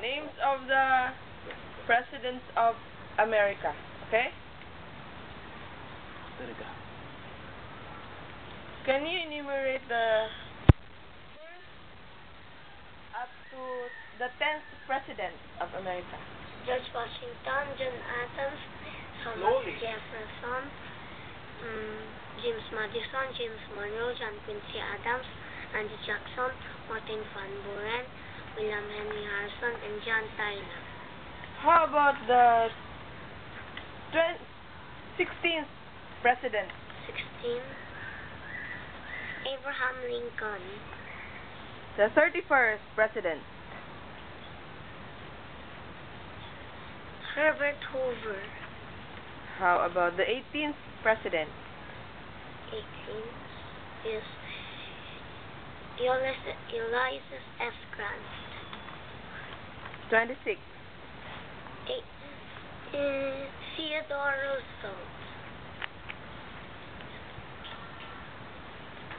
Names of the presidents of America. Okay? Can you enumerate the up to the 10th president of America? George Washington, John Adams, Thomas Jefferson, James Madison, James Monroe, John Quincy Adams, Andrew Jackson, Martin Van Buren, William Henry Harrison, and John Tyler. How about the 16th president? 16. Abraham Lincoln. The 31st president? Herbert Hoover. How about the 18th president? 18 is Ulysses S. Grant. 26th? Theodore Roosevelt.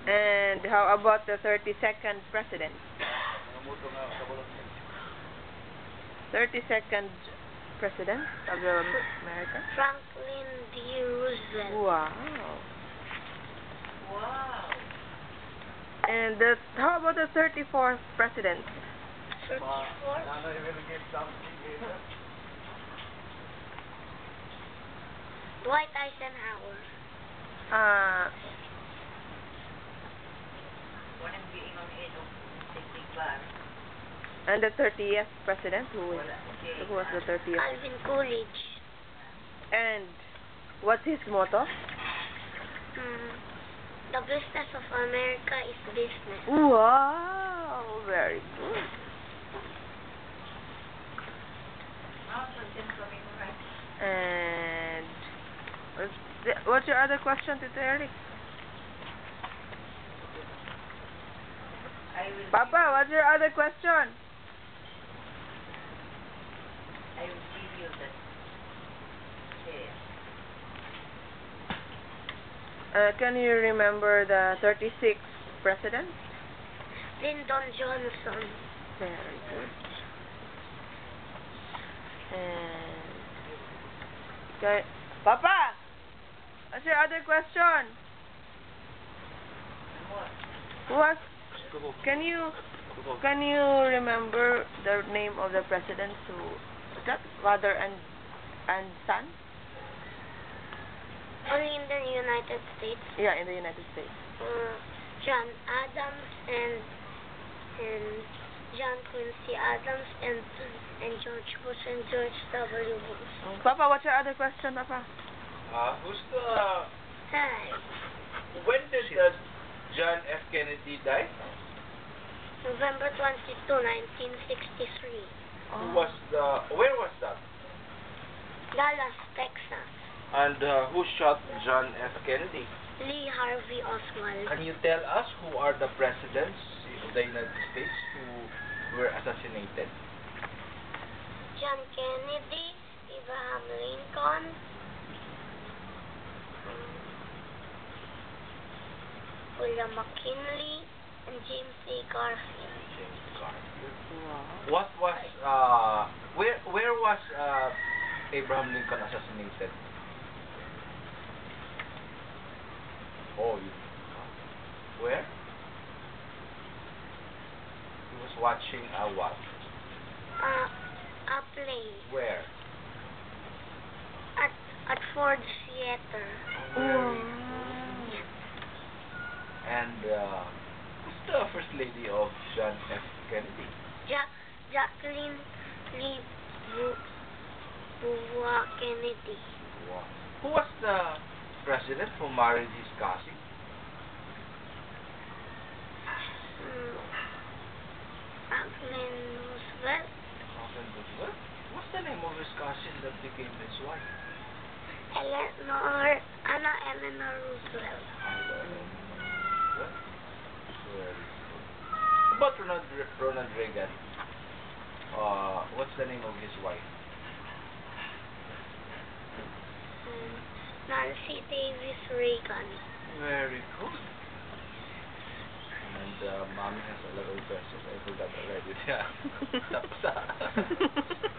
And how about the 32nd president? 32nd president of America? Franklin D. Roosevelt. Wow. And how about the 34th president? 34th? Dwight Eisenhower. And the 30th president? Who was the 30th? Calvin Coolidge. And what's his motto? The business of America is business. Wow, very good. And what's your other question, Tito Eric? Papa, what's your other question? I will give you the chair. Can you remember the 36th president? Lyndon Johnson. Very good. And okay, Papa, what's your other question? Who was? Can you remember the name of the presidents who was that father and son? Only in the United States. Yeah, in the United States. John Adams and John Quincy Adams and George Bush and George W. Bush. Papa, what's your other question, Papa? Who's the... Hi. When did John F. Kennedy die? November 22, 1963. Where was that? Dallas, Texas. And who shot John F. Kennedy? Lee Harvey Oswald. Can you tell us who are the presidents of the United States who were assassinated? John Kennedy, Abraham Lincoln, William McKinley, and James A. Garfield. James Garfield. What was where was Abraham Lincoln assassinated? Oh, where? He was watching what? A play. Where? At Ford Theater. And who's the first lady of John F. Kennedy? Jacqueline Lee Bouva Kennedy. Wow. Who was the president who married his cousin? Franklin Roosevelt. What's the name of his cousin that became his wife? Anna Eleanor Roosevelt. About Ronald Reagan, what's the name of his wife? Nancy Davis Reagan. Very good. And Mommy has a lot of questions. I forgot already. Yeah. Tapos